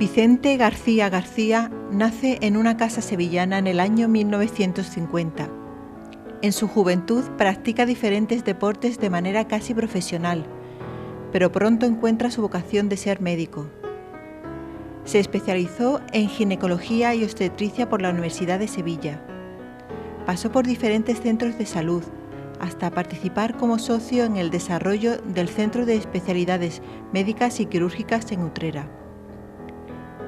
Vicente García García nace en una casa sevillana en el año 1950. En su juventud practica diferentes deportes de manera casi profesional, pero pronto encuentra su vocación de ser médico. Se especializó en ginecología y obstetricia por la Universidad de Sevilla. Pasó por diferentes centros de salud, hasta participar como socio en el desarrollo del Centro de Especialidades Médicas y Quirúrgicas en Utrera.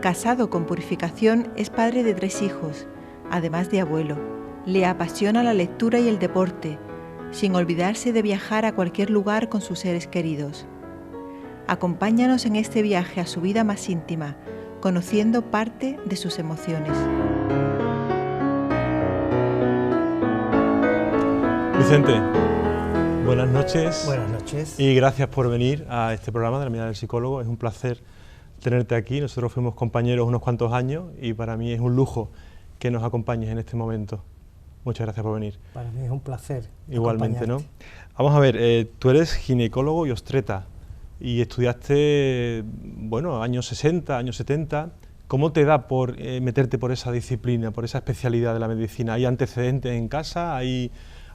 Casado con Purificación, es padre de 3 hijos, además de abuelo. Le apasiona la lectura y el deporte, sin olvidarse de viajar a cualquier lugar con sus seres queridos. Acompáñanos en este viaje a su vida más íntima, conociendo parte de sus emociones. Vicente, buenas noches. Buenas noches. Y gracias por venir a este programa de La Mirada del Psicólogo. Es un placer tenerte aquí. Nosotros fuimos compañeros unos cuantos años y para mí es un lujo que nos acompañes en este momento. Muchas gracias por venir. Para mí es un placer. Igualmente, ¿no? Vamos a ver, tú eres ginecólogo y obstetra y estudiaste, bueno, años 60, años 70. ¿Cómo te da por meterte por esa disciplina, por esa especialidad de la medicina? ¿Hay antecedentes en casa?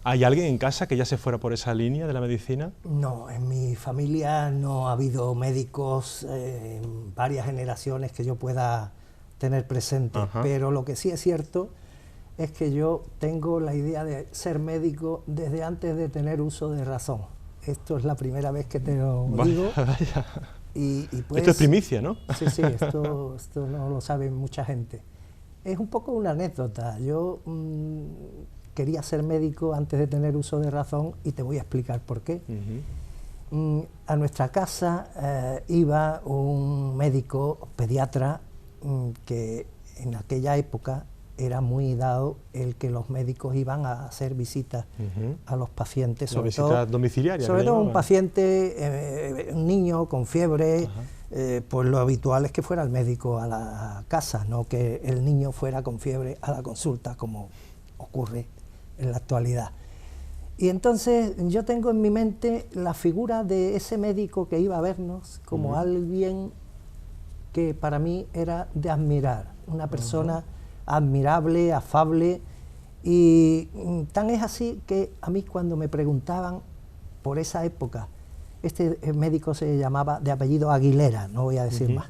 ¿Hay alguien en casa que ya se fuera por esa línea de la medicina? No, en mi familia no ha habido médicos en varias generaciones que yo pueda tener presente. Ajá. Pero lo que sí es cierto es que yo tengo la idea de ser médico desde antes de tener uso de razón. Esto es la primera vez que te lo digo. Vaya. Y pues, esto es primicia, ¿no? Sí, esto no lo sabe mucha gente. Es un poco una anécdota. Yo quería ser médico antes de tener uso de razón y te voy a explicar por qué. A nuestra casa iba un médico pediatra que en aquella época era muy dado el que los médicos iban a hacer visitas a los pacientes, sobre todo domiciliarias. Sobre todo un paciente, un niño con fiebre, pues lo habitual es que fuera el médico a la casa, no que el niño fuera con fiebre a la consulta, como ocurre en la actualidad. Y entonces yo tengo en mi mente la figura de ese médico que iba a vernos como alguien que para mí era de admirar, una persona admirable, afable, y tan es así que a mí cuando me preguntaban por esa época, este médico se llamaba de apellido Aguilera, no voy a decir más,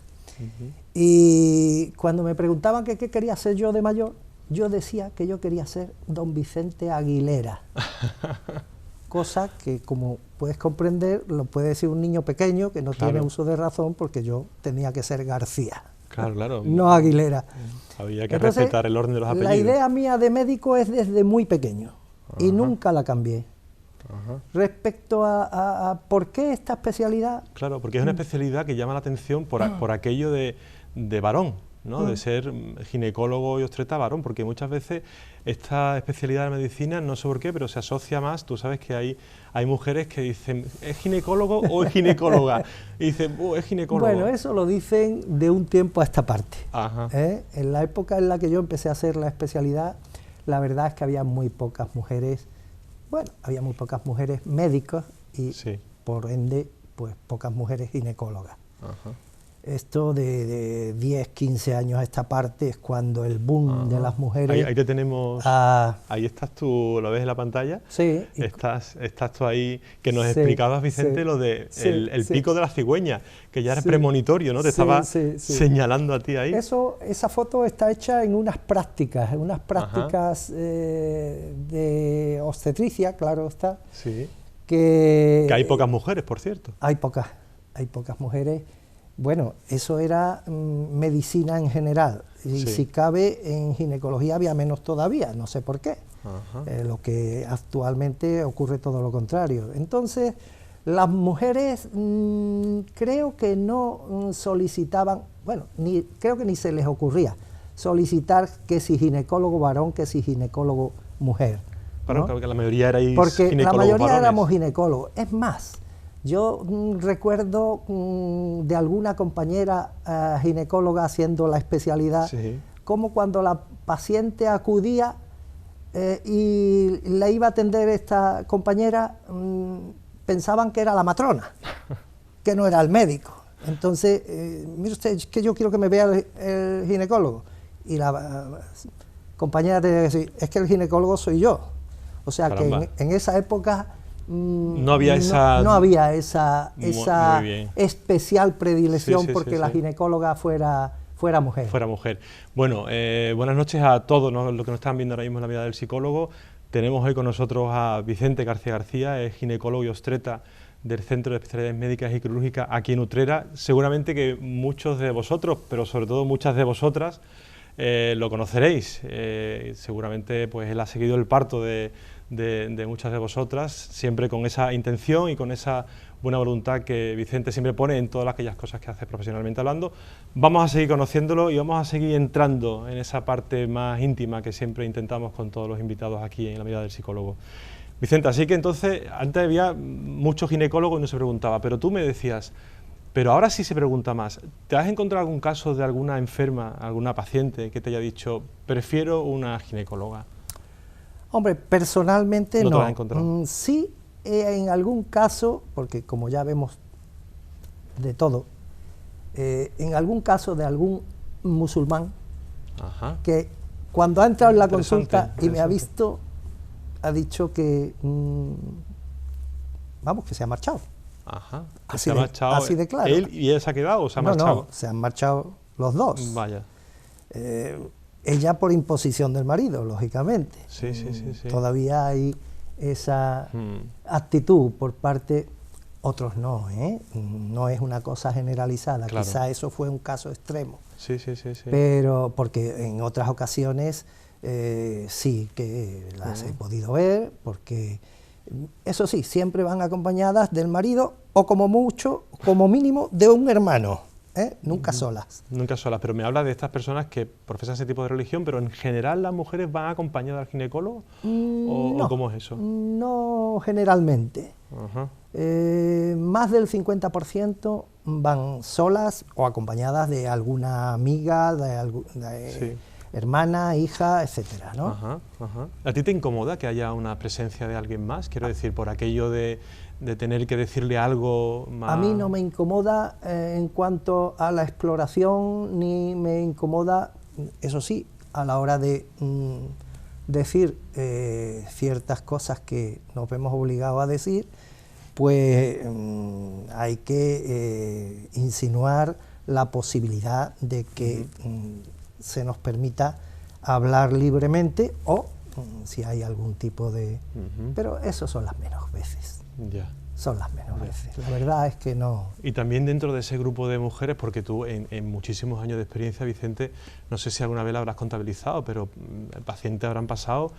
y cuando me preguntaban qué quería ser yo de mayor, yo decía que yo quería ser don Vicente Aguilera, cosa que, como puedes comprender, lo puede decir un niño pequeño que no tiene uso de razón, porque yo tenía que ser García. Claro. No Aguilera. Había que Entonces, respetar el orden de los apellidos. La idea mía de médico es desde muy pequeño y nunca la cambié. Respecto a por qué esta especialidad... Claro, porque es una especialidad que llama la atención por aquello de varón, ¿no? De ser ginecólogo y obstetra varón, porque muchas veces esta especialidad de medicina, no sé por qué, pero se asocia más. Tú sabes que hay mujeres que dicen, ¿es ginecólogo o es ginecóloga? Y dicen, es ginecólogo. Bueno, eso lo dicen de un tiempo a esta parte. Ajá. En la época en la que yo empecé a hacer la especialidad, la verdad es que había muy pocas mujeres, había muy pocas mujeres médicas y por ende, pues pocas mujeres ginecólogas. Ajá. Esto de 10, 15 años a esta parte es cuando el boom de las mujeres... Ahí te tenemos, ahí estás tú, ¿lo ves en la pantalla? Sí. Estás tú ahí, que nos explicabas, Vicente, lo de el pico de la cigüeña, que ya era premonitorio, ¿no? Te estaba señalando a ti ahí. Esa foto está hecha en unas prácticas, de obstetricia, claro está. Sí. Que hay pocas mujeres, por cierto. Hay pocas mujeres. Bueno, eso era medicina en general, y si cabe en ginecología había menos todavía, no sé por qué. Lo que actualmente ocurre todo lo contrario. Entonces, las mujeres creo que no solicitaban, creo que ni se les ocurría solicitar que si ginecólogo varón, que si ginecólogo mujer. Claro, que la mayoría erais porque ginecólogos la mayoría varones. éramos ginecólogos. Es más, yo recuerdo de alguna compañera ginecóloga haciendo la especialidad, como cuando la paciente acudía y la iba a atender esta compañera, pensaban que era la matrona, que no era el médico. Entonces, mire usted, es que yo quiero que me vea el ginecólogo. Y la compañera tenía que decir, es que el ginecólogo soy yo. O sea, Caramba. que en esa época no había esa... no había esa Muy bien. especial predilección Sí, sí, porque sí, la sí. ginecóloga fuera mujer. Fuera mujer. Bueno, buenas noches a todos los que nos están viendo ahora mismo en la mirada del psicólogo. Tenemos hoy con nosotros a Vicente García García, es ginecólogo y obstetra del Centro de Especialidades Médicas y Quirúrgicas aquí en Utrera. Seguramente que muchos de vosotros, pero sobre todo muchas de vosotras, lo conoceréis. Seguramente pues él ha seguido el parto de muchas de vosotras, siempre con esa intención y con esa buena voluntad que Vicente siempre pone en todas aquellas cosas que hace profesionalmente hablando. Vamos a seguir conociéndolo y vamos a seguir entrando en esa parte más íntima que siempre intentamos con todos los invitados aquí en la mirada del psicólogo. Vicente, así que entonces, antes había muchos ginecólogos y no se preguntaba, pero tú me decías, pero ahora sí se pregunta más. ¿Te has encontrado algún caso de alguna enferma, alguna paciente que te haya dicho, prefiero una ginecóloga? Hombre, personalmente ¿No te no. lo has encontrado? Sí, en algún caso, porque como ya vemos de todo, en algún caso de algún musulmán Ajá. que cuando ha entrado en la Interesante, consulta y me ha interesante. visto, ha dicho que, vamos, que se ha marchado. Ajá. Así Se ha de- marchado así de claro. ¿Él y él se ha quedado o se ha No, marchado? no, se han marchado los dos. Vaya. Ella por imposición del marido, lógicamente. Sí, sí, sí, sí. Todavía hay esa Mm. actitud por parte, otros no, ¿eh? No es una cosa generalizada, Claro. quizá eso fue un caso extremo, Sí, sí, sí, sí. pero porque en otras ocasiones sí que las he podido ver, porque eso sí, siempre van acompañadas del marido o como mucho, como mínimo, de un hermano, nunca solas. Nunca solas, pero me habla de estas personas que profesan ese tipo de religión, pero en general las mujeres van acompañadas al ginecólogo o No, ¿cómo es eso? no generalmente. Ajá. Más del 50% van solas o acompañadas de alguna amiga, de Sí. hermana, hija, etcétera, ¿no? Ajá, ajá. ¿A ti te incomoda que haya una presencia de alguien más? Quiero decir, por aquello de tener que decirle algo más... A mí no me incomoda en cuanto a la exploración, ni me incomoda, eso sí, a la hora de decir ciertas cosas que nos vemos obligados a decir, pues hay que insinuar la posibilidad de que se nos permita hablar libremente o si hay algún tipo de... Pero eso son las menos veces. Ya. Son las menos veces. La verdad es que no. Y también dentro de ese grupo de mujeres, porque tú en muchísimos años de experiencia, Vicente, no sé si alguna vez la habrás contabilizado, pero pacientes habrán pasado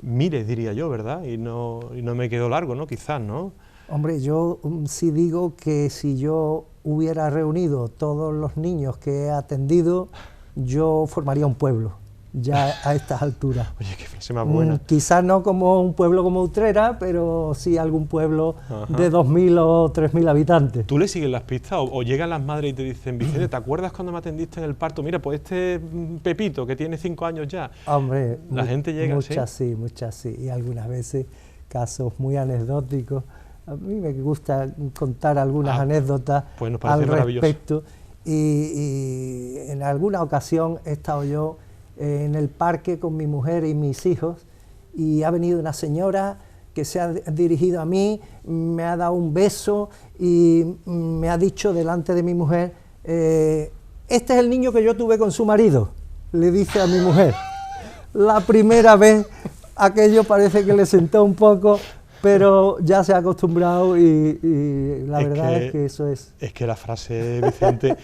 miles, diría yo, ¿verdad? Y no me quedó largo, ¿no? Quizás, ¿no? Hombre, yo sí digo que si yo hubiera reunido todos los niños que he atendido, yo formaría un pueblo, ya a estas alturas. Oye, qué frase más buena. Quizás no como un pueblo como Utrera, pero sí algún pueblo Ajá. de 2.000 o 3.000 habitantes. ¿Tú le sigues las pistas o llegan las madres y te dicen, Vicente, ¿te acuerdas cuando me atendiste en el parto? Mira, pues este Pepito, que tiene 5 años ya. Hombre, La gente llega, muchas sí, muchas sí, y algunas veces casos muy anecdóticos. A mí me gusta contar algunas anécdotas pues nos parece al maravilloso. respecto y en alguna ocasión he estado yo en el parque con mi mujer y mis hijos y ha venido una señora que se ha dirigido a mí, me ha dado un beso y me ha dicho delante de mi mujer, este es el niño que yo tuve con su marido, le dice a mi mujer. La primera vez aquello parece que le sentó un poco, pero ya se ha acostumbrado y la verdad es que eso es... Es que la frase, Vicente,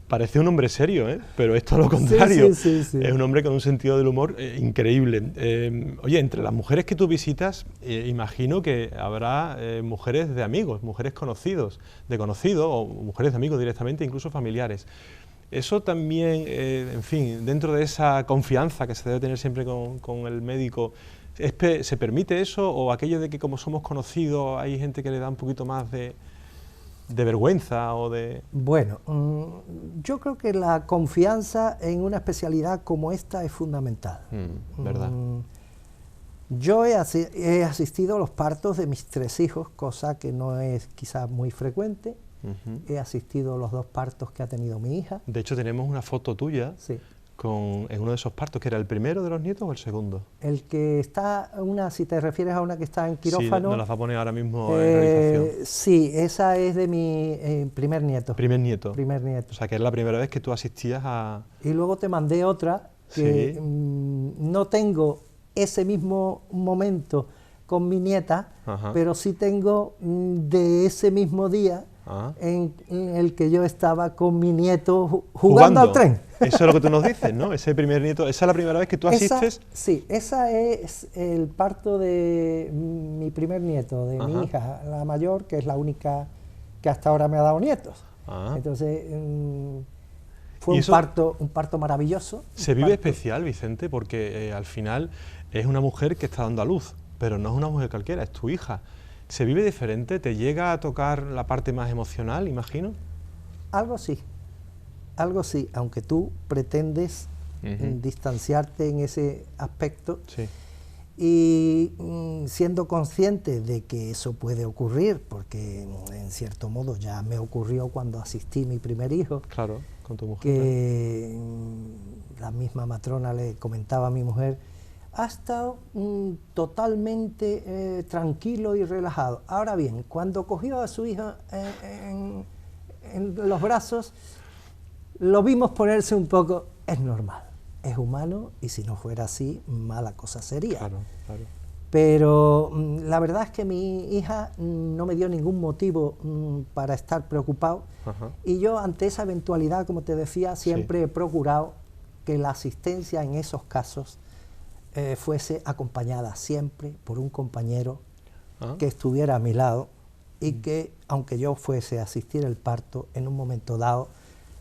parece un hombre serio, ¿eh? Pero es todo lo contrario. Sí, sí. Es un hombre con un sentido del humor increíble. Oye, entre las mujeres que tú visitas, imagino que habrá mujeres de amigos, mujeres conocidos, de conocidos, o mujeres de amigos directamente, incluso familiares. Eso también, en fin, dentro de esa confianza que se debe tener siempre con el médico, ¿se permite eso o aquello de que como somos conocidos hay gente que le da un poquito más de vergüenza o de...? Bueno, yo creo que la confianza en una especialidad como esta es fundamental. ¿Verdad? Yo he asistido a los partos de mis 3 hijos, cosa que no es quizás muy frecuente, he asistido a los 2 partos que ha tenido mi hija. De hecho, tenemos una foto tuya Sí. en uno de esos partos, que era el primero de los nietos o el segundo. El que está, si te refieres a una que está en quirófano... Sí, nos las va a poner ahora mismo en realización. Sí, esa es de mi primer nieto. Primer nieto. Primer nieto. O sea, que es la primera vez que tú asistías a... Y luego te mandé otra que Sí. no tengo ese mismo momento con mi nieta, Ajá. pero sí tengo de ese mismo día en el que yo estaba con mi nieto jugando al tren. Eso es lo que tú nos dices, ¿no? Ese primer nieto, esa es la primera vez que tú asistes. Sí, esa es el parto de mi primer nieto, de mi hija, la mayor, que es la única que hasta ahora me ha dado nietos. Entonces, fue un parto maravilloso. Se vive especial, Vicente, porque al final es una mujer que está dando a luz, pero no es una mujer cualquiera, es tu hija. ¿Se vive diferente? ¿Te llega a tocar la parte más emocional, imagino? Algo sí, aunque tú pretendes distanciarte en ese aspecto. Sí. Y siendo consciente de que eso puede ocurrir, porque en cierto modo ya me ocurrió cuando asistí a mi primer hijo. Claro, con tu mujer. Que la misma matrona le comentaba a mi mujer, ha estado totalmente tranquilo y relajado. Ahora bien, cuando cogió a su hija en los brazos, lo vimos ponerse un poco, es normal. Es humano y si no fuera así, mala cosa sería. Claro, claro. Pero la verdad es que mi hija no me dio ningún motivo para estar preocupado. Y yo ante esa eventualidad, como te decía, siempre he procurado que la asistencia en esos casos fuese acompañada siempre por un compañero que estuviera a mi lado y que, aunque yo fuese a asistir el parto, en un momento dado,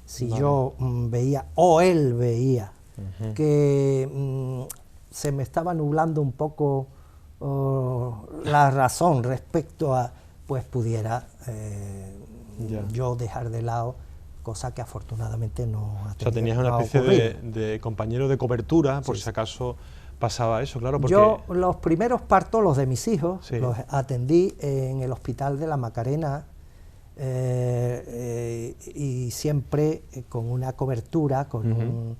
si yo veía o él veía que se me estaba nublando un poco la razón respecto a, pues pudiera yo dejar de lado, cosa que afortunadamente no ha tenido. O sea, tenías una especie de compañero de cobertura, por si acaso pasaba eso, claro, porque... Yo los primeros partos, los de mis hijos, los atendí en el Hospital de la Macarena, y siempre con una cobertura, con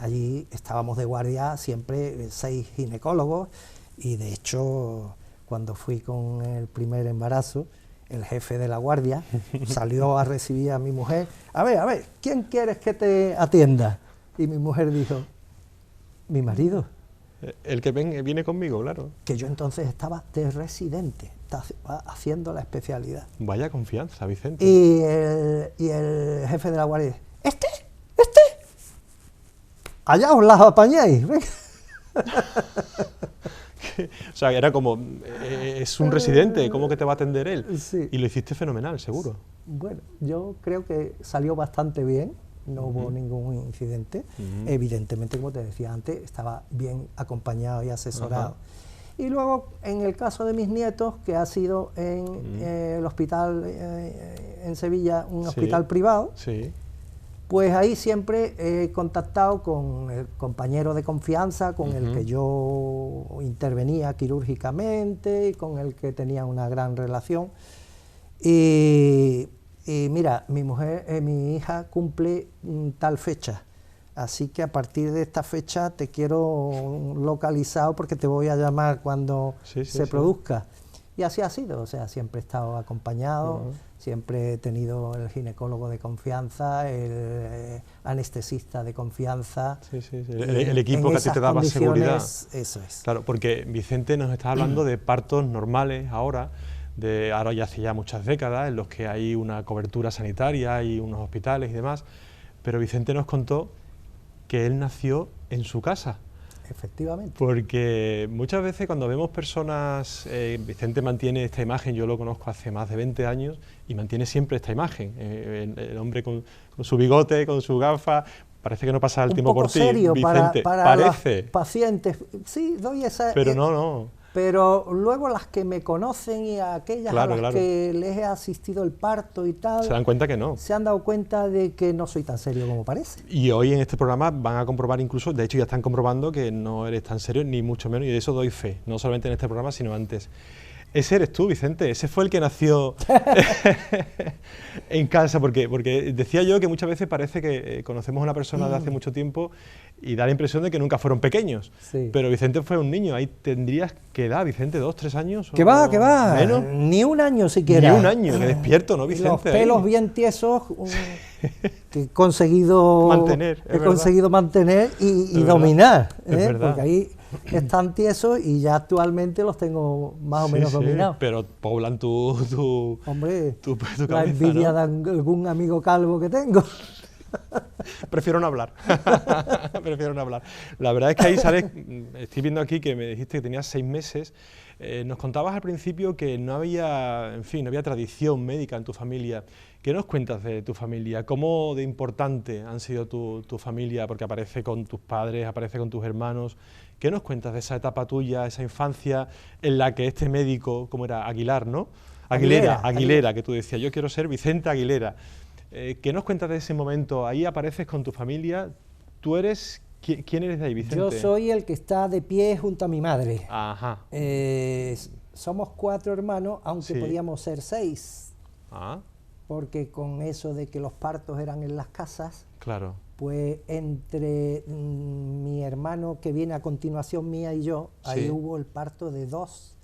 allí estábamos de guardia siempre 6 ginecólogos, y de hecho cuando fui con el primer embarazo, el jefe de la guardia salió a recibir a mi mujer, a ver, ¿quién quieres que te atienda? Y mi mujer dijo, mi marido. El que viene conmigo, claro. Que yo entonces estaba de residente, haciendo la especialidad. Vaya confianza, Vicente. Y el jefe de la guardia dice, ¿Este? Allá os las apañáis. O sea, era como, es un residente, ¿cómo que te va a atender él? Sí. Y lo hiciste fenomenal, seguro. Bueno, yo creo que salió bastante bien, no hubo ningún incidente. Evidentemente, como te decía antes, estaba bien acompañado y asesorado. Y luego, en el caso de mis nietos, que ha sido en el hospital en Sevilla, un hospital privado, pues ahí siempre he contactado con el compañero de confianza, con el que yo intervenía quirúrgicamente y con el que tenía una gran relación. Y mira, mi hija cumple tal fecha, así que a partir de esta fecha te quiero localizado porque te voy a llamar cuando se produzca. Y así ha sido, o sea, siempre he estado acompañado, siempre he tenido el ginecólogo de confianza, el anestesista de confianza. El equipo que a ti te daba seguridad. Eso es. Claro, porque Vicente nos está hablando de partos normales ahora ya hace ya muchas décadas, en los que hay una cobertura sanitaria y unos hospitales y demás, pero Vicente nos contó que él nació en su casa. Efectivamente. Porque muchas veces cuando vemos personas, Vicente mantiene esta imagen, yo lo conozco hace más de 20 años, y mantiene siempre esta imagen, el hombre con su bigote, con su gafa, parece que no pasa el tiempo por ti, Vicente, para parece. Los pacientes, sí, doy esa... Pero no. Pero luego las que me conocen y aquellas a las que les he asistido el parto y tal... Se dan cuenta que no. Se han dado cuenta de que no soy tan serio como parece. Y hoy en este programa van a comprobar incluso, de hecho ya están comprobando que no eres tan serio, ni mucho menos, y de eso doy fe, no solamente en este programa, sino antes. Ese eres tú, Vicente, ese fue el que nació en casa, porque decía yo que muchas veces parece que conocemos a una persona de hace mucho tiempo y da la impresión de que nunca fueron pequeños, Sí. pero Vicente fue un niño, ahí tendrías que edad, Vicente, 2, 3 años. ¿Qué va, qué va? ¿Menos? Ni un año siquiera. Ni un año, que despierto, ¿no, Vicente? Los pelos ahí? bien tiesos que he conseguido Mantener, es verdad. conseguido mantener y verdad, dominar, es verdad. porque ahí están tiesos y ya actualmente los tengo más o Sí, menos sí, dominados. pero poblan tu Hombre, cabeza, la envidia ¿no? de algún amigo calvo que tengo. Prefiero no hablar. Prefiero no hablar. La verdad es que ahí sales, estoy viendo aquí que me dijiste que tenías 6 meses. Nos contabas al principio que no había, en fin, no había tradición médica en tu familia. ¿Qué nos cuentas de tu familia? ¿Cómo de importante han sido tu familia? Porque aparece con tus padres, aparece con tus hermanos. ¿Qué nos cuentas de esa etapa tuya, esa infancia en la que este médico, ¿cómo era? Aguilar, ¿no? Aguilera, que tú decías, yo quiero ser Vicente Aguilera. ¿Qué nos cuentas de ese momento? Ahí apareces con tu familia. ¿Tú eres... ¿Quién eres de ahí, Vicente? Yo soy el que está de pie junto a mi madre. Ajá. Somos 4 hermanos, aunque Sí. podíamos ser 6, Ah, porque con eso de que los partos eran en las casas, claro. pues entre mi hermano que viene a continuación mía y yo, ahí Sí. hubo el parto de 2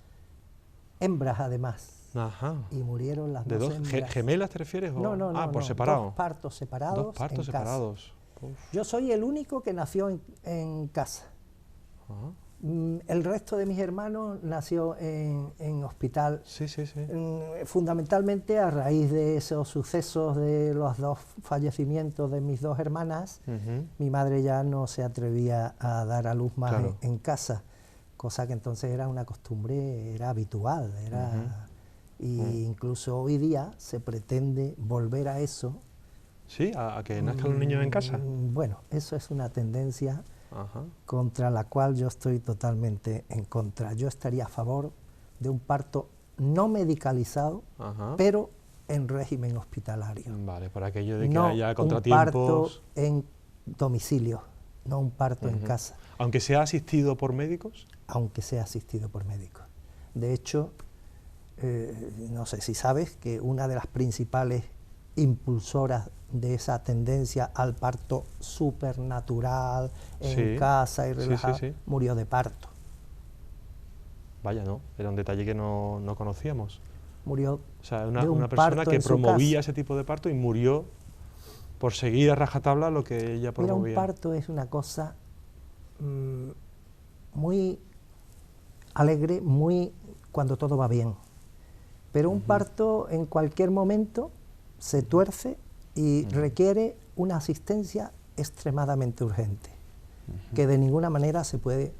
hembras además, Ajá. y murieron las ¿De 2 dos hembras. ¿Gemelas te refieres? No, no, no, Ah, por no, separado. 2 partos separados. 2 partos en casa. separados. Uf. Yo soy el único que nació en casa. Ajá. El resto de mis hermanos nació en hospital, Sí, sí, sí. fundamentalmente a raíz de esos sucesos de los 2 fallecimientos de mis 2 hermanas. Ujú. Mi madre ya no se atrevía a dar a luz más Claro. en casa, cosa que entonces era una costumbre, era habitual, y incluso hoy día se pretende volver a eso. Sí, a que nazcan los niños en casa. Bueno, eso es una tendencia Ajá. contra la cual yo estoy totalmente en contra. Yo estaría a favor de un parto no medicalizado, Ajá. pero en régimen hospitalario. Vale, para aquello de que No haya un contratiempos. parto en domicilio, no un parto en Ujú. casa, Aunque sea asistido por médicos. aunque sea asistido por médicos. De hecho, no sé si sabes que una de las principales impulsoras de esa tendencia al parto supernatural en Sí, casa y sí, sí, relajado, sí. murió de parto. Vaya, ¿no? Era un detalle que no conocíamos. Murió O sea, de un una persona parto que en su promovía casa. ese tipo de parto y murió por seguir a rajatabla lo que ella Mira, promovía. un parto es una cosa muy alegre, muy cuando todo va bien. Pero un parto en cualquier momento se tuerce y requiere una asistencia extremadamente urgente, que de ninguna manera se puede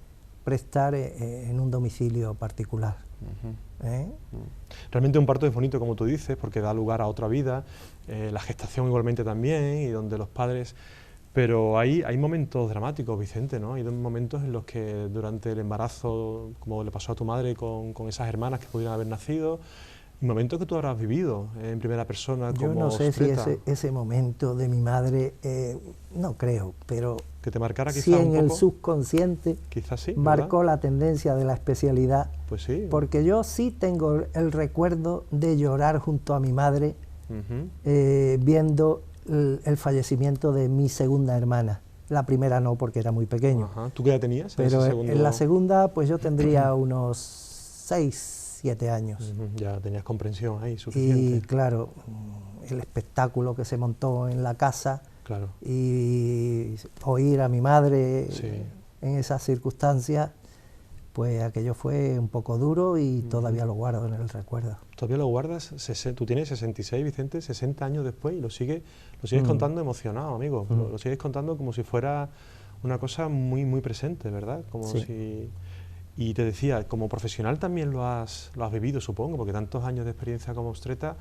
prestar en un domicilio particular. Ujú. ¿Eh? Realmente un parto es bonito, como tú dices, porque da lugar a otra vida, la gestación igualmente también, y donde los padres... Pero hay momentos dramáticos, Vicente, ¿no? Hay momentos en los que durante el embarazo, como le pasó a tu madre con esas hermanas que pudieran haber nacido, momentos que tú habrás vivido en primera persona como Yo no sé si obstetra, ese momento de mi madre, no creo, pero que te marcara sí quizás en un el poco, subconsciente quizás sí, ¿verdad? marcó la tendencia de la especialidad, Pues sí. porque yo sí tengo el recuerdo de llorar junto a mi madre Ujú. viendo el fallecimiento de mi segunda hermana. La primera no, porque era muy pequeño, Ajá. ¿Tú qué edad tenías? en pero ese segundo? en la segunda pues yo tendría unos 6, 7 años. Ujú, ya tenías comprensión ahí Y suficiente. claro, el espectáculo que se montó en la casa Claro. y oír a mi madre Sí. en esas circunstancias, pues aquello fue un poco duro y todavía lo guardo en el recuerdo. ¿Todavía lo guardas? Tú tienes 66, Vicente, 60 años después y lo sigues contando emocionado, amigo. Lo sigues contando como si fuera una cosa muy, muy presente, ¿verdad? Como Sí. si... Y te decía, como profesional también lo has vivido, supongo, porque tantos años de experiencia como obstetra,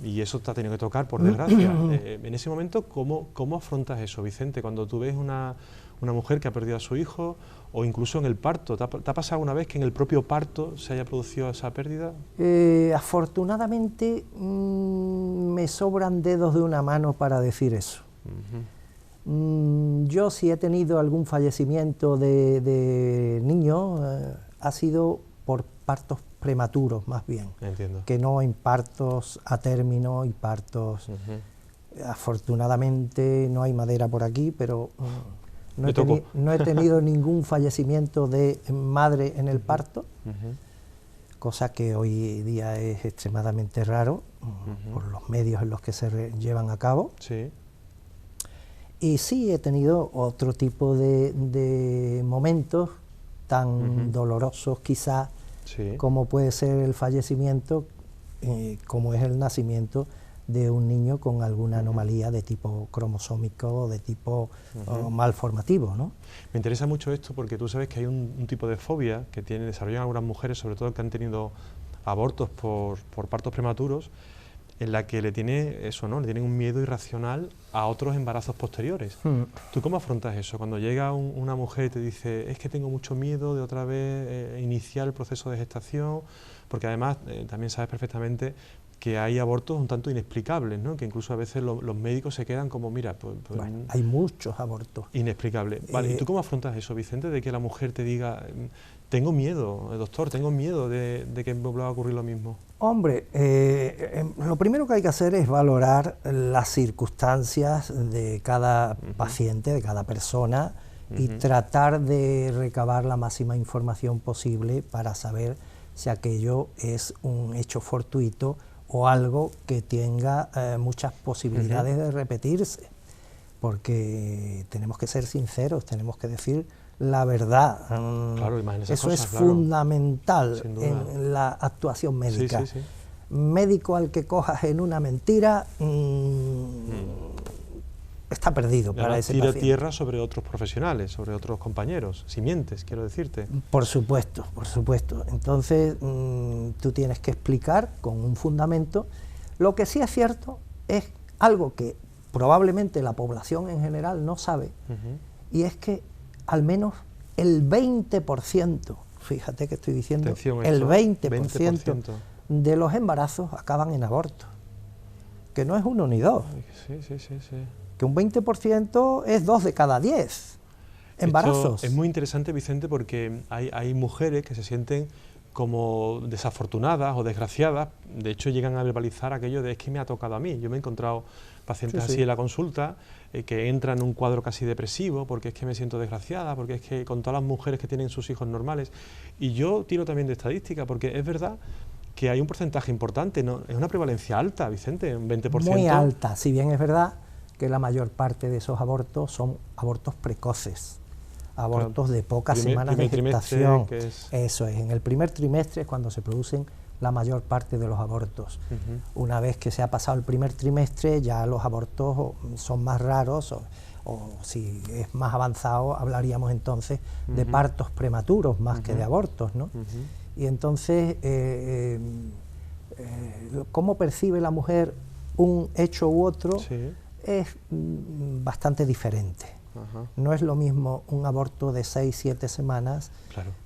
y eso te ha tenido que tocar, por desgracia. En ese momento, ¿cómo afrontas eso, Vicente? Cuando tú ves una mujer que ha perdido a su hijo, o incluso en el parto, ¿te ha pasado una vez que en el propio parto se haya producido esa pérdida? Afortunadamente me sobran dedos de una mano para decir eso. Yo si he tenido algún fallecimiento de niño, ha sido por partos prematuros más bien, Entiendo. que no en partos a término y partos... Afortunadamente no hay madera por aquí, pero no he tenido ningún fallecimiento de madre en el parto, cosa que hoy día es extremadamente raro por los medios en los que se llevan a cabo. Sí. Y sí he tenido otro tipo de momentos tan dolorosos quizás como puede ser el fallecimiento, como es el nacimiento de un niño con alguna anomalía de tipo cromosómico o de tipo malformativo, ¿no? Me interesa mucho esto porque tú sabes que hay un tipo de fobia que desarrollan algunas mujeres, sobre todo que han tenido abortos por partos prematuros, en la que le tienen un miedo irracional a otros embarazos posteriores. ¿Tú cómo afrontas eso? Cuando llega una mujer y te dice, es que tengo mucho miedo de otra vez iniciar el proceso de gestación, porque además también sabes perfectamente que hay abortos un tanto inexplicables, ¿no? Que incluso a veces los médicos se quedan como, mira, bueno, hay muchos abortos. Inexplicable. Vale, ¿y tú cómo afrontas eso, Vicente, de que la mujer te diga, tengo miedo, doctor, tengo miedo de que me vuelva a ocurrir lo mismo? Hombre, lo primero que hay que hacer es valorar las circunstancias de cada paciente, de cada persona, y tratar de recabar la máxima información posible para saber si aquello es un hecho fortuito o algo que tenga muchas posibilidades de repetirse, porque tenemos que ser sinceros, tenemos que decir la verdad. Claro, eso es fundamental en la actuación médica. Sí. Médico al que cojas en una mentira está perdido para ese tira paciente. Tierra sobre otros profesionales, sobre otros compañeros, si mientes, quiero decirte. Por supuesto, por supuesto. Entonces, tú tienes que explicar con un fundamento. Lo que sí es cierto es algo que probablemente la población en general no sabe, y es que al menos el 20%, fíjate que estoy diciendo, el 20% de los embarazos acaban en aborto, que no es uno ni dos. Sí. Que un 20% es 2 de cada 10 embarazos. Esto es muy interesante, Vicente, porque hay mujeres que se sienten como desafortunadas o desgraciadas. De hecho, llegan a verbalizar aquello de, es que me ha tocado a mí. Yo me he encontrado pacientes así en la consulta que entran en un cuadro casi depresivo porque es que me siento desgraciada, porque es que con todas las mujeres que tienen sus hijos normales. Y yo tiro también de estadística, porque es verdad que hay un porcentaje importante, ¿no? Es una prevalencia alta, Vicente, un 20%. Muy alta, si bien es verdad que la mayor parte de esos abortos son abortos precoces, abortos de pocas semanas de gestación. Eso es, en el primer trimestre es cuando se producen la mayor parte de los abortos. Una vez que se ha pasado el primer trimestre, ya los abortos son más raros, o si es más avanzado, hablaríamos entonces de partos prematuros más que de abortos, ¿no? Y entonces, ¿cómo percibe la mujer un hecho u otro? Es bastante diferente. No es lo mismo un aborto de 6-7 semanas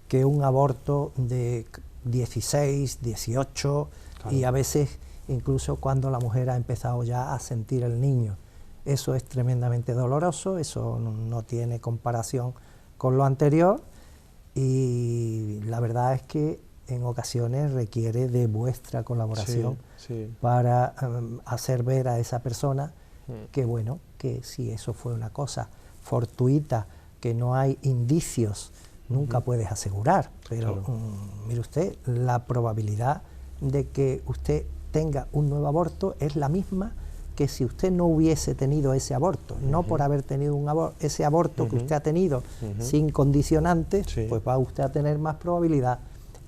que un aborto de 16, 18 y a veces incluso cuando la mujer ha empezado ya a sentir el niño. Eso es tremendamente doloroso, eso no tiene comparación con lo anterior, y la verdad es que en ocasiones requiere de vuestra colaboración para hacer ver a esa persona que bueno, que si eso fue una cosa fortuita, que no hay indicios, nunca puedes asegurar, pero mire usted, la probabilidad de que usted tenga un nuevo aborto es la misma que si usted no hubiese tenido ese aborto. No por haber tenido ese aborto que usted ha tenido sin condicionantes, pues va usted a tener más probabilidad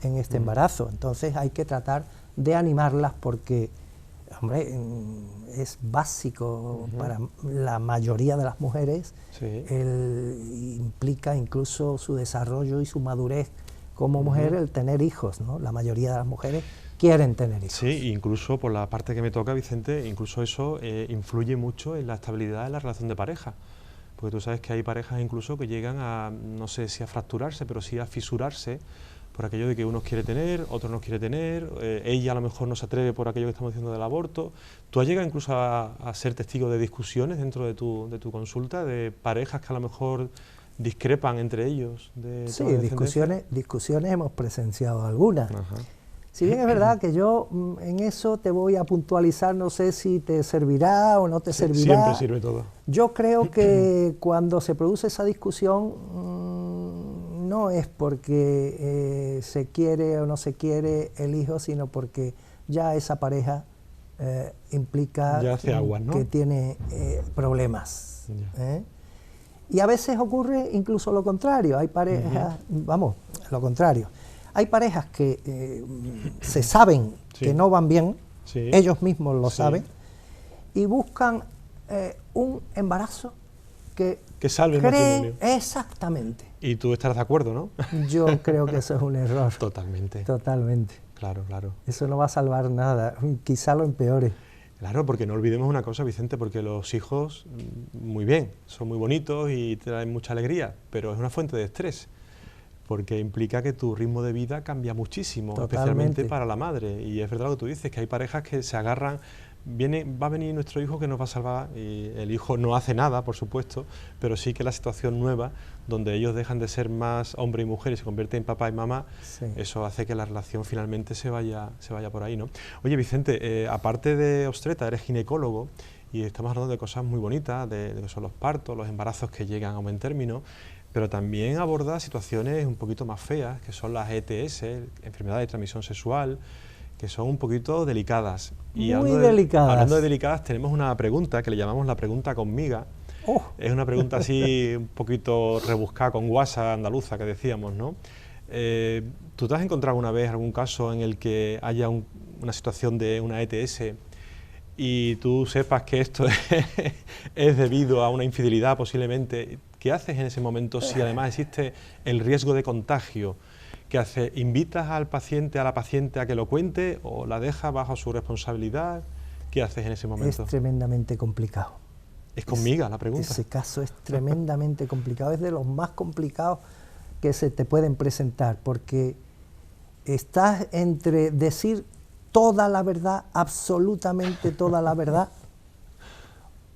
en este embarazo. Entonces hay que tratar de animarlas porque, hombre, es básico para la mayoría de las mujeres, implica incluso su desarrollo y su madurez como mujer el tener hijos, ¿no? La mayoría de las mujeres quieren tener hijos. Sí, incluso por la parte que me toca, Vicente, incluso eso influye mucho en la estabilidad de la relación de pareja. Porque tú sabes que hay parejas incluso que llegan a, no sé si a fracturarse, pero sí a fisurarse por aquello de que uno quiere tener, otro no quiere tener, ella a lo mejor no se atreve por aquello que estamos diciendo del aborto. ¿Tú has llegado incluso a ser testigo de discusiones dentro de tu consulta, de parejas que a lo mejor discrepan entre ellos? Sí, discusiones hemos presenciado algunas. Si bien es verdad que yo en eso te voy a puntualizar, no sé si te servirá o no te servirá. Siempre sirve todo. Yo creo que cuando se produce esa discusión no es porque se quiere o no se quiere el hijo, sino porque ya esa pareja implica ya hace aguas, ¿no? que tiene problemas. Y a veces ocurre incluso lo contrario, hay parejas, vamos, lo contrario. Hay parejas que se saben que no van bien, ellos mismos lo saben, y buscan un embarazo que salve el matrimonio. Exactamente. Y tú estarás de acuerdo, ¿no? Yo creo que eso es un error. Totalmente. Totalmente. Claro, claro. Eso no va a salvar nada, quizá lo empeore. Claro, porque no olvidemos una cosa, Vicente, porque los hijos, muy bien, son muy bonitos y traen mucha alegría, pero es una fuente de estrés. Porque implica que tu ritmo de vida cambia muchísimo, especialmente para la madre. Y es verdad lo que tú dices, que hay parejas que se agarran, va a venir nuestro hijo que nos va a salvar, y el hijo no hace nada, por supuesto, pero sí que la situación nueva, donde ellos dejan de ser más hombre y mujer y se convierten en papá y mamá, eso hace que la relación finalmente se vaya por ahí, ¿no? Oye, Vicente, aparte de obstetra, eres ginecólogo, y estamos hablando de cosas muy bonitas, de que son los partos, los embarazos que llegan a buen término, pero también aborda situaciones un poquito más feas, que son las ETS, enfermedades de transmisión sexual, que son un poquito delicadas. Y delicadas. Hablando de delicadas, tenemos una pregunta que le llamamos la pregunta con miga. Es una pregunta así un poquito rebuscada, con guasa andaluza, que decíamos, ¿no? ¿Tú te has encontrado alguna vez algún caso en el que haya una situación de una ETS y tú sepas que esto es debido a una infidelidad posiblemente? ¿Qué haces en ese momento si además existe el riesgo de contagio? ¿Qué haces? ¿Invitas al paciente, a la paciente a que lo cuente o la dejas bajo su responsabilidad? ¿Qué haces en ese momento? Es tremendamente complicado. Es con miga la pregunta. Ese caso es tremendamente complicado, es de los más complicados que se te pueden presentar, porque estás entre decir toda la verdad, absolutamente toda la verdad,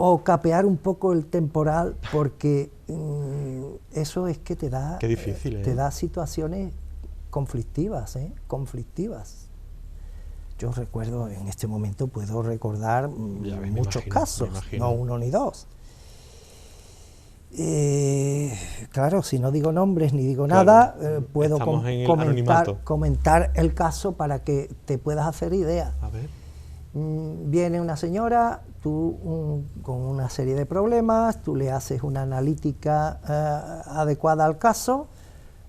o capear un poco el temporal, porque eso es que te da, qué difícil, te da situaciones conflictivas, conflictivas. Yo recuerdo, en este momento puedo recordar muchos casos, no uno ni dos. Claro, si no digo nombres ni digo nada, puedo comentar el caso para que te puedas hacer idea. A ver. Viene una señora, tú con una serie de problemas, tú le haces una analítica adecuada al caso,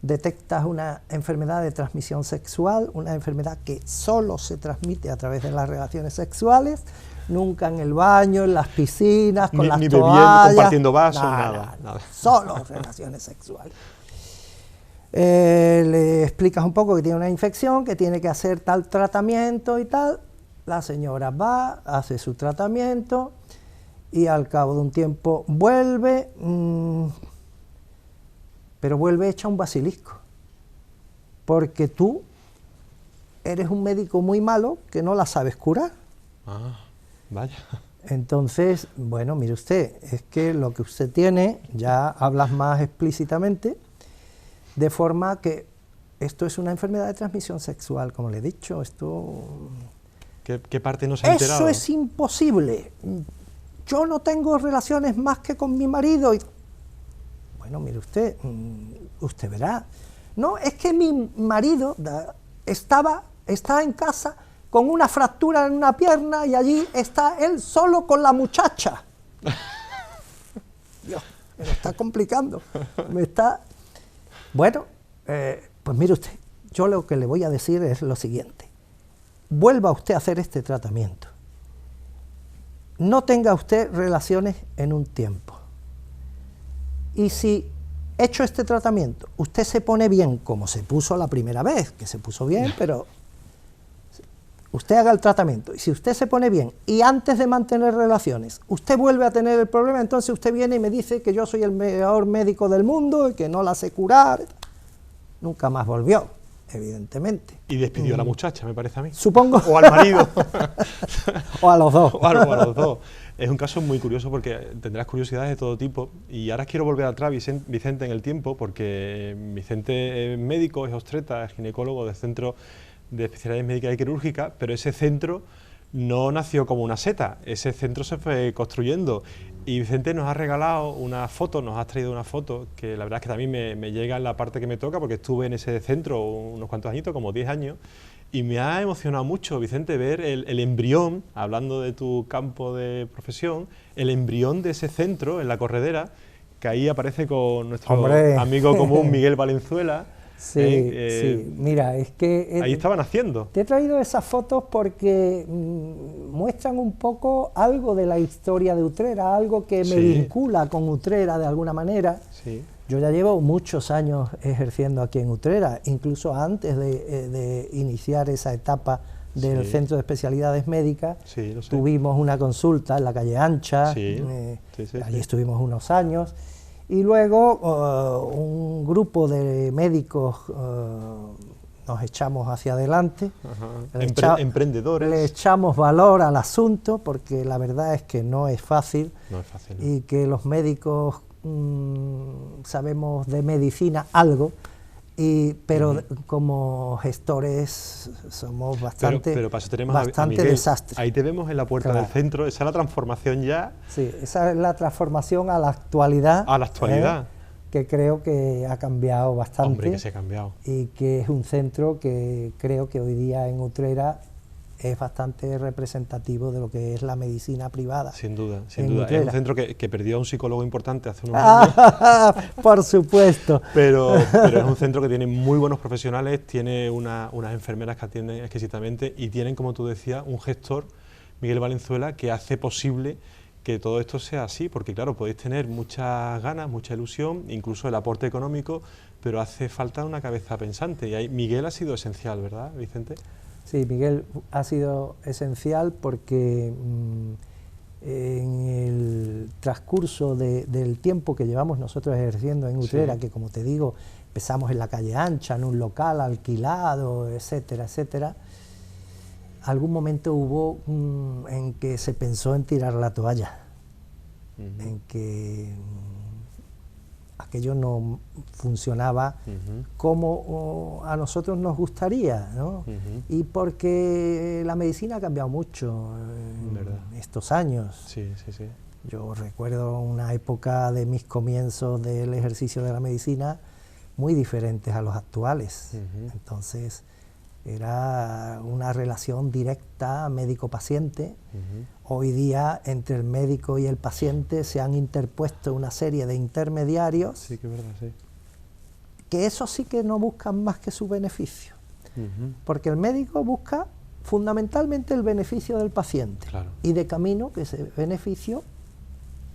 detectas una enfermedad de transmisión sexual, una enfermedad que solo se transmite a través de las relaciones sexuales, nunca en el baño, en las piscinas, con las toallas, bebiendo, compartiendo vasos, nada. Solo relaciones sexuales. Le explicas un poco que tiene una infección, que tiene que hacer tal tratamiento y tal. La señora va, hace su tratamiento y al cabo de un tiempo vuelve, pero vuelve hecha un basilisco, porque tú eres un médico muy malo que no la sabes curar. Ah, vaya. Entonces, bueno, mire usted, es que lo que usted tiene, ya hablas más explícitamente, de forma que esto es una enfermedad de transmisión sexual, como le he dicho, esto... ¿Qué parte no se ha enterado? Eso es imposible. Yo no tengo relaciones más que con mi marido. Bueno, mire usted, usted verá. No, es que mi marido está en casa con una fractura en una pierna y allí está él solo con la muchacha. Dios, me lo está complicando. Bueno, pues mire usted, yo lo que le voy a decir es lo siguiente. Vuelva usted a hacer este tratamiento. No tenga usted relaciones en un tiempo. Y si hecho este tratamiento, usted se pone bien como se puso la primera vez, que se puso bien, pero usted haga el tratamiento, y si usted se pone bien, y antes de mantener relaciones, usted vuelve a tener el problema, entonces usted viene y me dice que yo soy el mejor médico del mundo y que no la sé curar. Nunca más volvió, evidentemente. Y despidió a la muchacha, me parece a mí. Supongo. O al marido. O a los dos. O a los dos. Es un caso muy curioso porque tendrás curiosidades de todo tipo. Y ahora quiero volver atrás, Vicente, en el tiempo, porque Vicente es médico, es obstetra, es ginecólogo del Centro de especialidades médicas y quirúrgicas, pero ese centro no nació como una seta, ese centro se fue construyendo. Y Vicente nos ha regalado una foto, nos has traído una foto, que la verdad es que también me llega en la parte que me toca, porque estuve en ese centro unos cuantos añitos, como 10 años, y me ha emocionado mucho, Vicente, ver el embrión, hablando de tu campo de profesión, el embrión de ese centro en la Corredera, que ahí aparece con nuestro amigo común Miguel Valenzuela. Sí, sí, mira, es que... ahí estaban haciendo. Te he traído esas fotos porque muestran un poco algo de la historia de Utrera, algo que me vincula con Utrera de alguna manera. Sí. Yo ya llevo muchos años ejerciendo aquí en Utrera, incluso antes de iniciar esa etapa del Centro de Especialidades Médicas, tuvimos una consulta en la calle Ancha, allí estuvimos unos años. Y luego un grupo de médicos nos echamos hacia adelante, emprendedores. Le echamos valor al asunto, porque la verdad es que no es fácil, no. Y que los médicos sabemos de medicina algo, pero como gestores somos bastante, pero para eso tenemos bastante a Miguel. Desastre. Ahí te vemos en la puerta del centro, esa es la transformación ya. Sí, esa es la transformación a la actualidad. A la actualidad. Que creo que ha cambiado bastante. Hombre, que se ha cambiado. Y que es un centro que creo que hoy día en Utrera es bastante representativo de lo que es la medicina privada. Sin duda, sin duda. Es un centro que perdió a un psicólogo importante hace unos años. Por supuesto. Pero es un centro que tiene muy buenos profesionales, tiene unas enfermeras que atienden exquisitamente y tienen, como tú decías, un gestor, Miguel Valenzuela, que hace posible que todo esto sea así, porque claro, podéis tener muchas ganas, mucha ilusión, incluso el aporte económico, pero hace falta una cabeza pensante y ahí Miguel ha sido esencial, ¿verdad, Vicente? Sí, Miguel ha sido esencial porque en el transcurso del tiempo que llevamos nosotros ejerciendo en Utrera, que como te digo, empezamos en la calle Ancha, en un local alquilado, etcétera, etcétera, algún momento hubo en que se pensó en tirar la toalla, en que aquello no funcionaba como a nosotros nos gustaría, ¿no? Y porque la medicina ha cambiado mucho en estos años. Sí. Yo recuerdo una época de mis comienzos del ejercicio de la medicina muy diferentes a los actuales. Entonces era una relación directa médico-paciente. Hoy día entre el médico y el paciente se han interpuesto una serie de intermediarios. Sí, que es verdad, sí. Que eso sí que no buscan más que su beneficio. Porque el médico busca fundamentalmente el beneficio del paciente. Y de camino que ese beneficio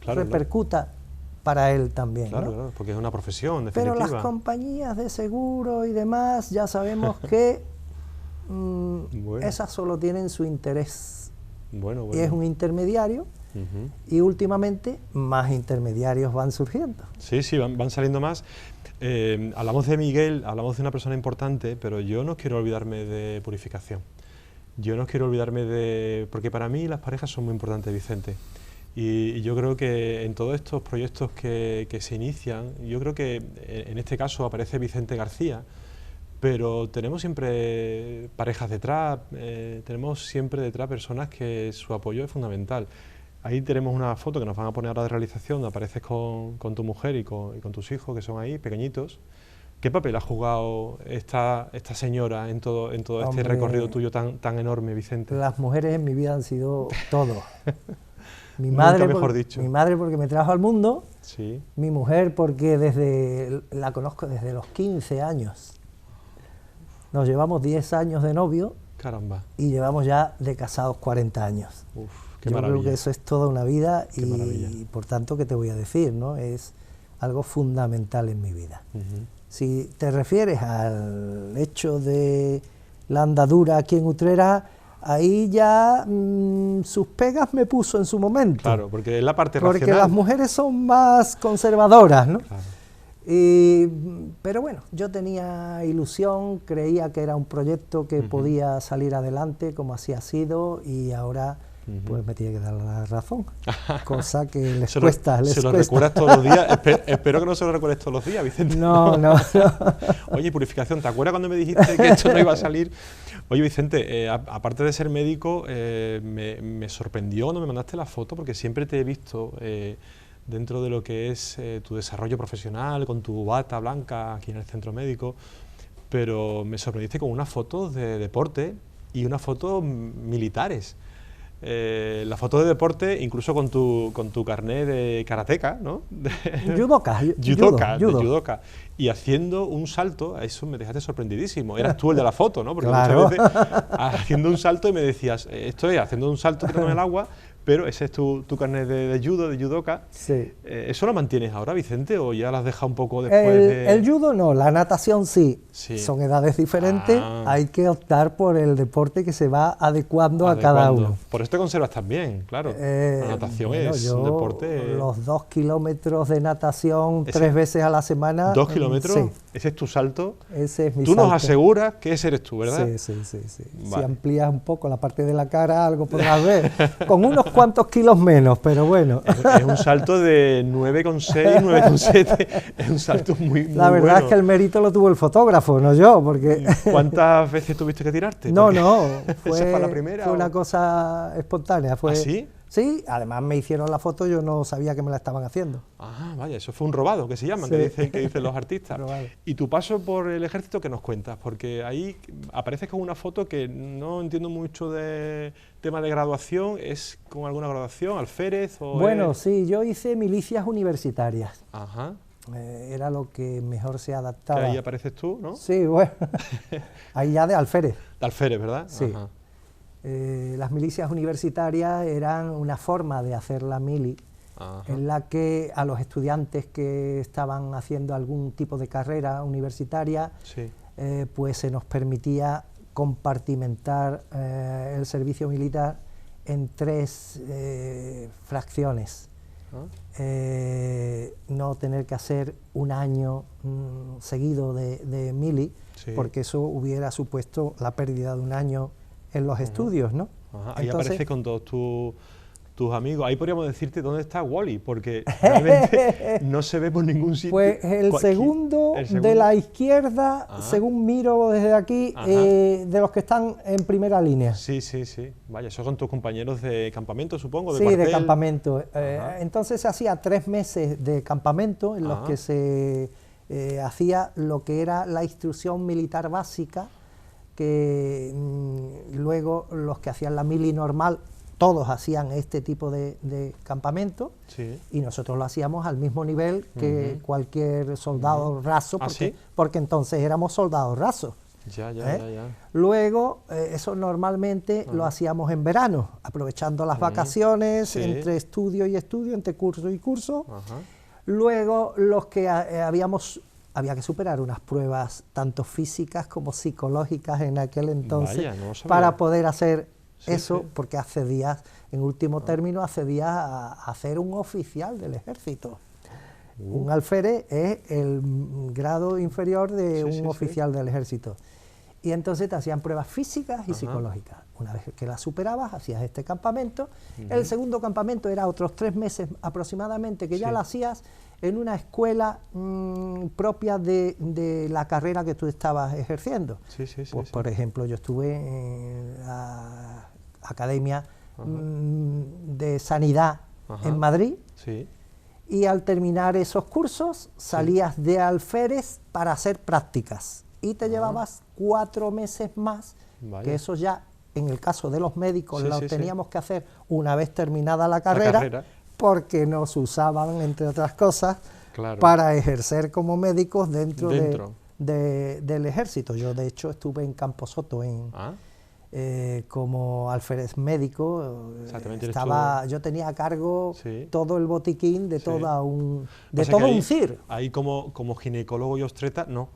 repercuta para él también. Claro, porque es una profesión, definitiva. Pero las compañías de seguro y demás ya sabemos que esas solo tienen su interés. Y es un intermediario, y últimamente más intermediarios van surgiendo. Sí, van saliendo más. Hablamos de Miguel, hablamos de una persona importante, pero yo no quiero olvidarme de Purificación. Yo no quiero olvidarme de... Porque para mí las parejas son muy importantes, Vicente. Y yo creo que en todos estos proyectos que se inician, yo creo que en este caso aparece Vicente García, pero tenemos siempre parejas detrás, tenemos siempre detrás personas que su apoyo es fundamental. Ahí tenemos una foto que nos van a poner ahora de realización, donde apareces con tu mujer y con tus hijos, que son ahí, pequeñitos. ¿Qué papel ha jugado esta señora en todo este recorrido tuyo tan enorme, Vicente? Las mujeres en mi vida han sido todo. Mi madre porque me trajo al mundo, sí. Mi mujer porque la conozco desde los 15 años. Nos llevamos 10 años de novio. Caramba. Y llevamos ya de casados 40 años. Uf, qué Yo maravilla. creo que eso es toda una vida maravilla. Y por tanto, ¿qué te voy a decir? ¿No? Es algo fundamental en mi vida. Si te refieres al hecho de la andadura aquí en Utrera, ahí ya sus pegas me puso en su momento. Claro, porque es la parte porque racional. Las mujeres son más conservadoras, ¿no? Claro. Pero bueno, yo tenía ilusión, creía que era un proyecto que podía salir adelante como así ha sido, y ahora pues me tiene que dar la razón, cosa que les Se cuesta. ¿Se lo recuerdas todos los días? Espero que no se lo recuerdes todos los días, Vicente. No. Oye, purificación, ¿te acuerdas cuando me dijiste que esto no iba a salir? Oye, Vicente, aparte de ser médico, me sorprendió cuando me mandaste la foto, porque siempre te he visto dentro de lo que es tu desarrollo profesional, con tu bata blanca aquí en el centro médico, pero me sorprendiste con unas fotos de deporte y unas fotos militares. La foto de deporte, incluso con tu carnet de karateca, ¿no? Judoka. Y haciendo un salto, a eso me dejaste sorprendidísimo. Eras tú el de la foto, ¿no? Porque claro. muchas veces haciendo un salto y me decías, estoy haciendo un salto tirando en el agua, pero ese es tu carnet de judo, de judoka. Sí. ¿Eso lo mantienes ahora, Vicente, o ya lo has dejado un poco después El judo no, la natación sí. Son edades diferentes, hay que optar por el deporte que se va adecuando a cada uno. Por eso te conservas también, claro. La natación es un deporte... Los 2 kilómetros de natación 3 veces a la semana... ¿2 kilómetros? Sí. ¿Ese es tu salto? Ese es mi salto. Tú nos aseguras que ese eres tú, ¿verdad? Sí. Vale. Si amplías un poco la parte de la cara, algo podrás ver. Con unos cuantos kilos menos, pero bueno. Es un salto de 9,6, 9,7. Es un salto muy La verdad bueno. es que el mérito lo tuvo el fotógrafo, no yo, porque... ¿Cuántas veces tuviste que tirarte? No, ¿Esa fue la primera? Fue una cosa espontánea. ¿Ah, sí? Sí, además me hicieron la foto, yo no sabía que me la estaban haciendo. Ah, vaya, eso fue un robado, que se llaman, Sí. que dicen los artistas. Robado. Y tu paso por el ejército, ¿qué nos cuentas? Porque ahí apareces con una foto que no entiendo mucho de tema de graduación. ¿Es con alguna graduación, alférez? Bueno, sí, yo hice milicias universitarias. Ajá. Era lo que mejor se adaptaba. Que ahí apareces tú, ¿no? Sí, bueno, ahí ya de alférez. De alférez, ¿verdad? Sí. Ajá. Las milicias universitarias eran una forma de hacer la mili, en la que a los estudiantes que estaban haciendo algún tipo de carrera universitaria, sí. Pues se nos permitía compartimentar el servicio militar en 3 fracciones. No tener que hacer un año seguido de mili, sí. porque eso hubiera supuesto la pérdida de un año en los estudios, ¿no? Ahí aparece con todos tus amigos. Ahí podríamos decirte dónde está Wally, porque realmente no se ve por ningún sitio. Pues el segundo de la izquierda, según miro desde aquí, de los que están en primera línea. Sí. Vaya, esos son tus compañeros de campamento, supongo, de Sí, cuartel. de campamento. Entonces se hacía 3 meses de campamento en los que se hacía lo que era la instrucción militar básica, que luego los que hacían la mili normal, todos hacían este tipo de campamento, sí. Y nosotros lo hacíamos al mismo nivel que cualquier soldado raso, porque entonces éramos soldados rasos. Ya. Luego, eso normalmente lo hacíamos en verano, aprovechando las vacaciones, entre estudio y estudio, entre curso y curso. Luego, los que había que superar unas pruebas tanto físicas como psicológicas en aquel entonces. Vaya, no lo sabía. Para poder hacer eso, porque accedías, en último término, accedías a hacer un oficial del ejército. Un alférez es el grado inferior de un oficial del ejército. Y entonces te hacían pruebas físicas y psicológicas. Una vez que las superabas, hacías este campamento. El segundo campamento era otros 3 meses aproximadamente, que ya lo hacías en una escuela propia de la carrera que tú estabas ejerciendo. Pues, por ejemplo, yo estuve en la Academia de Sanidad en Madrid, y al terminar esos cursos salías de alférez para hacer prácticas y te llevabas 4 meses más, que eso ya en el caso de los médicos lo teníamos que hacer una vez terminada la carrera, porque nos usaban, entre otras cosas, para ejercer como médicos dentro. Del ejército. Yo de hecho estuve en Camposoto como alférez médico. Yo tenía a cargo todo el botiquín de todo un CIR. Ahí como ginecólogo y obstetra, no.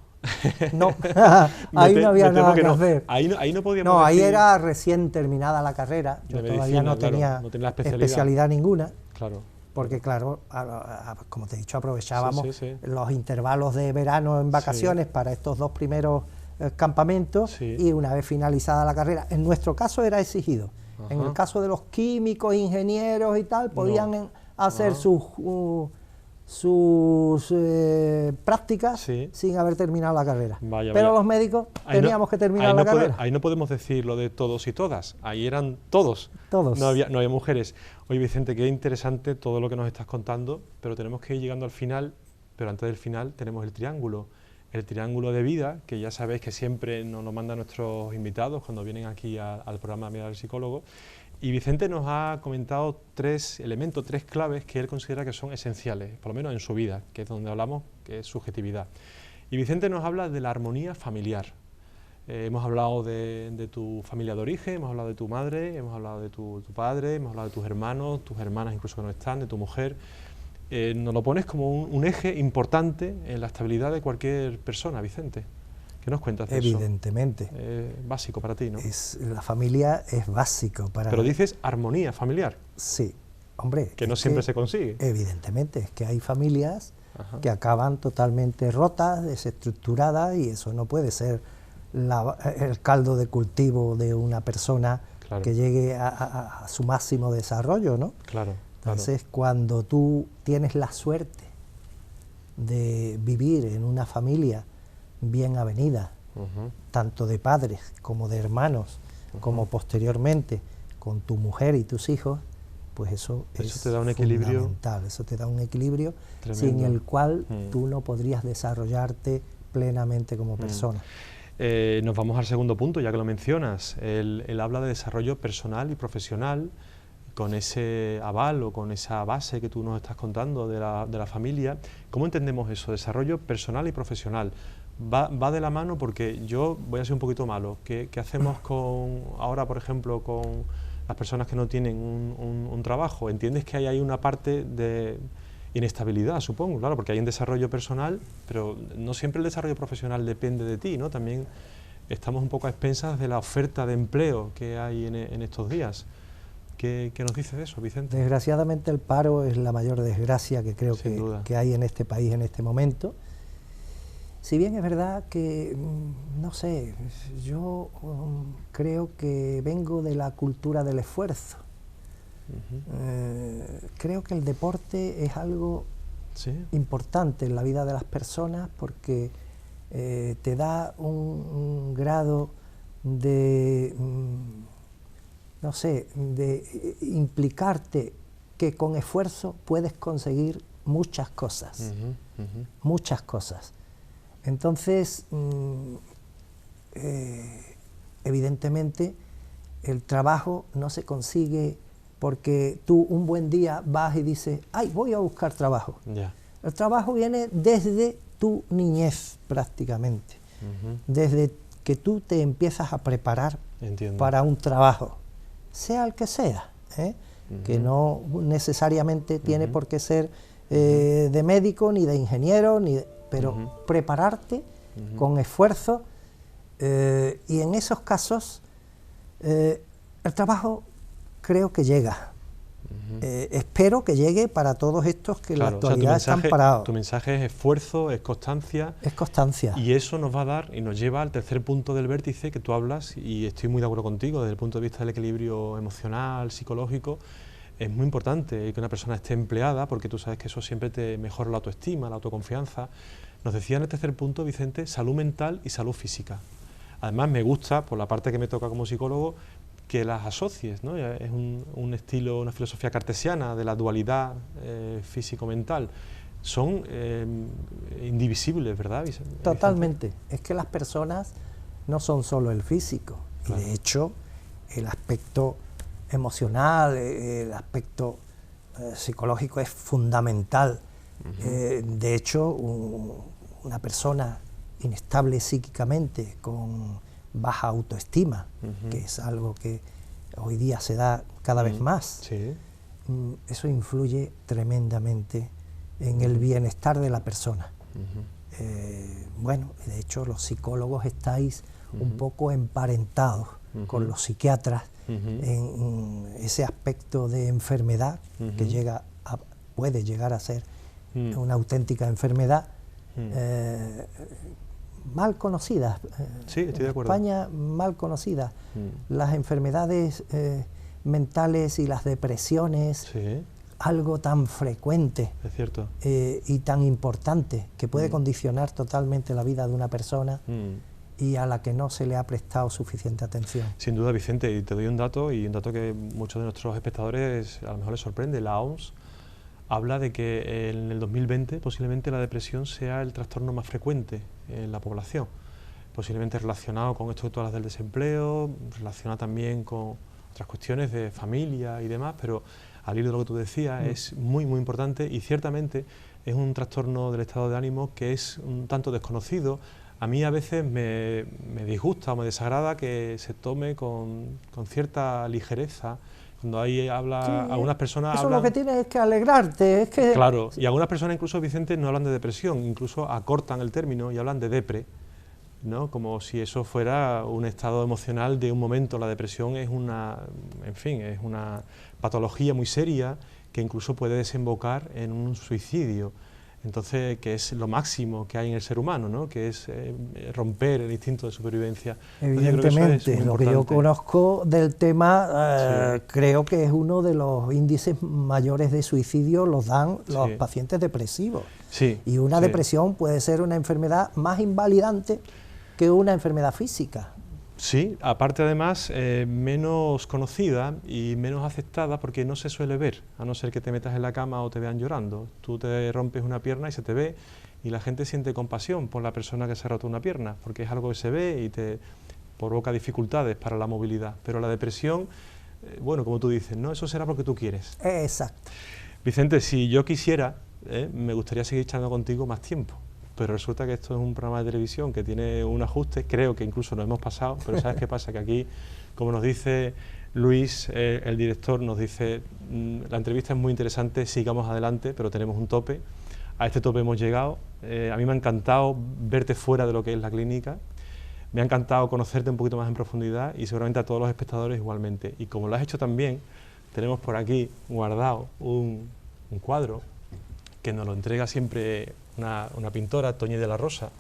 No, ahí no había nada que hacer. Ahí no podíamos No, ahí decir... era recién terminada la carrera. Yo todavía no tenía la especialidad ninguna. Claro. Porque claro, como te he dicho, aprovechábamos los intervalos de verano en vacaciones para estos 2 primeros campamentos, y una vez finalizada la carrera, en nuestro caso era exigido En el caso de los químicos, ingenieros y tal, podían hacer sus prácticas sin haber terminado la carrera. Pero los médicos teníamos que terminar la carrera. Ahí no podemos decir lo de todos y todas, ahí eran todos. No había mujeres. Oye, Vicente, qué interesante todo lo que nos estás contando, pero tenemos que ir llegando al final, pero antes del final tenemos el triángulo de vida, que ya sabéis que siempre nos lo mandan nuestros invitados cuando vienen aquí al programa Mirada del Psicólogo. Y Vicente nos ha comentado 3 elementos, 3 claves que él considera que son esenciales, por lo menos en su vida, que es donde hablamos, que es subjetividad. Y Vicente nos habla de la armonía familiar. Hemos hablado de tu familia de origen, hemos hablado de tu madre, hemos hablado de tu padre, hemos hablado de tus hermanos, tus hermanas incluso que no están, de tu mujer. Nos lo pones como un eje importante en la estabilidad de cualquier persona, Vicente. ¿Qué nos cuentas de eso? Evidentemente. Básico para ti, ¿no? La familia es básico para... Pero dices armonía familiar. Sí, hombre. Que no siempre se consigue. Evidentemente, es que hay familias que acaban totalmente rotas, desestructuradas, y eso no puede ser el caldo de cultivo de una persona que llegue a su máximo desarrollo, ¿no? Claro. Entonces, cuando tú tienes la suerte de vivir en una familia bien avenida, tanto de padres como de hermanos, como posteriormente con tu mujer y tus hijos, pues eso es te da un equilibrio fundamental. Eso te da un equilibrio tremendo, sin el cual tú no podrías desarrollarte plenamente como persona. Nos vamos al segundo punto, ya que lo mencionas. Él habla de desarrollo personal y profesional, con ese aval o con esa base que tú nos estás contando de la familia. ¿Cómo entendemos eso? Desarrollo personal y profesional. Va de la mano, porque yo voy a ser un poquito malo. ¿Qué hacemos ahora, por ejemplo, con las personas que no tienen un trabajo? ¿Entiendes que hay una parte de inestabilidad, supongo? Claro, porque hay un desarrollo personal, pero no siempre el desarrollo profesional depende de ti, ¿no? También estamos un poco a expensas de la oferta de empleo que hay en estos días. ¿Qué nos dice de eso, Vicente? Desgraciadamente el paro es la mayor desgracia que creo que hay en este país en este momento. Si bien es verdad que, no sé, yo creo que vengo de la cultura del esfuerzo. Creo que el deporte es algo importante en la vida de las personas, porque te da un grado de... no sé, de implicarte que con esfuerzo puedes conseguir muchas cosas, muchas cosas. Entonces, evidentemente, el trabajo no se consigue porque tú un buen día vas y dices, ¡ay, voy a buscar trabajo! El trabajo viene desde tu niñez, prácticamente, desde que tú te empiezas a preparar para un trabajo, sea el que sea, que no necesariamente tiene por qué ser de médico, ni de ingeniero, pero prepararte con esfuerzo, y en esos casos el trabajo creo que llega. Espero que llegue para todos estos que en la actualidad están parados. Tu mensaje es esfuerzo, es constancia. Es constancia. Y eso nos va a dar y nos lleva al tercer punto del vértice que tú hablas, y estoy muy de acuerdo contigo, desde el punto de vista del equilibrio emocional, psicológico. Es muy importante que una persona esté empleada, porque tú sabes que eso siempre te mejora la autoestima, la autoconfianza. Nos decía en el tercer punto, Vicente, salud mental y salud física. Además, me gusta, por la parte que me toca como psicólogo, que las asocies, ¿no? Es un estilo, una filosofía cartesiana de la dualidad físico-mental. Son indivisibles, ¿verdad, Vicente? Totalmente. Es que las personas no son solo el físico. Claro. Y de hecho, el aspecto emocional, el aspecto psicológico es fundamental. De hecho, una persona inestable psíquicamente, con baja autoestima, que es algo que hoy día se da cada vez más, eso influye tremendamente en el bienestar de la persona. Bueno, de hecho los psicólogos estáis un poco emparentados con los psiquiatras en ese aspecto de enfermedad que puede llegar a ser una auténtica enfermedad, mal conocidas. Sí, estoy de acuerdo. En España mal conocidas. Las enfermedades mentales y las depresiones, Sí, algo tan frecuente es cierto. y tan importante que puede condicionar totalmente la vida de una persona y a la que no se le ha prestado suficiente atención. Sin duda, Vicente, y te doy un dato, y un dato que muchos de nuestros espectadores a lo mejor les sorprende. La OMS habla de que en el 2020 posiblemente la depresión sea el trastorno más frecuente en la población, posiblemente relacionado con esto que tú hablas del desempleo, relacionado también con otras cuestiones de familia y demás, pero al hilo de lo que tú decías es muy importante, y ciertamente es un trastorno del estado de ánimo que es un tanto desconocido. A mí a veces me disgusta o me desagrada que se tome con cierta ligereza. Cuando ahí algunas personas eso hablan... lo que tienes es que alegrarte, es que... Claro, y algunas personas incluso, Vicente, no hablan de depresión, incluso acortan el término y hablan de depre, ¿no? Como si eso fuera un estado emocional de un momento. La depresión es en fin, es una patología muy seria que incluso puede desembocar en un suicidio. Entonces, que es lo máximo que hay en el ser humano, ¿no? Que es romper el instinto de supervivencia. Evidentemente, lo que yo conozco del tema, creo que es uno de los índices mayores de suicidio, los dan los pacientes depresivos. Sí, y una depresión puede ser una enfermedad más invalidante que una enfermedad física. Sí, aparte además menos conocida y menos aceptada porque no se suele ver, a no ser que te metas en la cama o te vean llorando. Tú te rompes una pierna y se te ve, y la gente siente compasión por la persona que se ha roto una pierna, porque es algo que se ve y te provoca dificultades para la movilidad. Pero la depresión, bueno, como tú dices, ¿no? Eso será porque tú quieres. Exacto. Vicente, si yo quisiera, me gustaría seguir charlando contigo más tiempo. Pero resulta que esto es un programa de televisión que tiene un ajuste, creo que incluso nos hemos pasado, pero ¿sabes qué pasa? Que aquí, como nos dice Luis, el director, nos dice, la entrevista es muy interesante, sigamos adelante, pero tenemos un tope, a este tope hemos llegado. A mí me ha encantado verte fuera de lo que es la clínica, me ha encantado conocerte un poquito más en profundidad, y seguramente a todos los espectadores igualmente. Y como lo has hecho también, tenemos por aquí guardado un cuadro que nos lo entrega siempre una pintora, Toñi de la Rosa.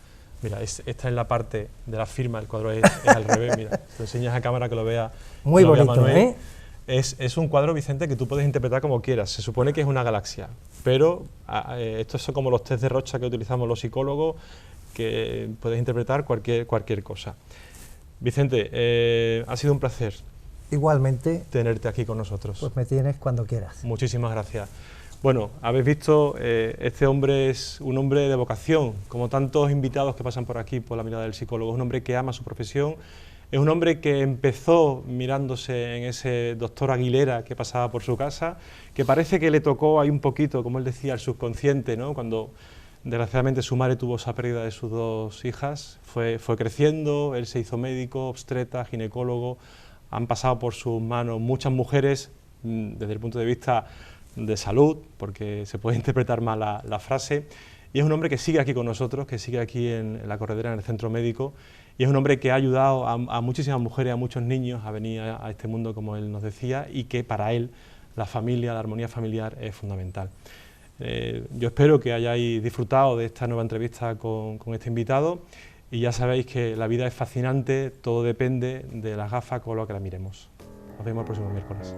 Mira, esta es la parte de la firma, el cuadro es al revés, mira, te enseñas a cámara que lo vea. Muy bonito, Manuel. ¿eh? Es un cuadro, Vicente, que tú puedes interpretar como quieras. Se supone que es una galaxia, pero estos son como los test de Rocha que utilizamos los psicólogos, que puedes interpretar cualquier cosa. Vicente, ha sido un placer. Igualmente. Tenerte aquí con nosotros. Pues me tienes cuando quieras. Muchísimas gracias. Bueno, habéis visto, este hombre es un hombre de vocación, como tantos invitados que pasan por aquí por la mirada del psicólogo. Es un hombre que ama su profesión, es un hombre que empezó mirándose en ese doctor Aguilera que pasaba por su casa, que parece que le tocó ahí un poquito, como él decía, el subconsciente, ¿no? Cuando desgraciadamente su madre tuvo esa pérdida de sus dos hijas, fue creciendo, él se hizo médico, obstetra, ginecólogo, han pasado por sus manos muchas mujeres desde el punto de vista de salud, porque se puede interpretar mal la frase, y es un hombre que sigue aquí con nosotros, que sigue aquí en la corredera, en el centro médico, y es un hombre que ha ayudado a muchísimas mujeres, a muchos niños a venir a este mundo, como él nos decía, y que para él la familia, la armonía familiar es fundamental. Yo espero que hayáis disfrutado de esta nueva entrevista con este invitado, y ya sabéis que la vida es fascinante, todo depende de las gafas con las que la miremos. Nos vemos el próximo miércoles.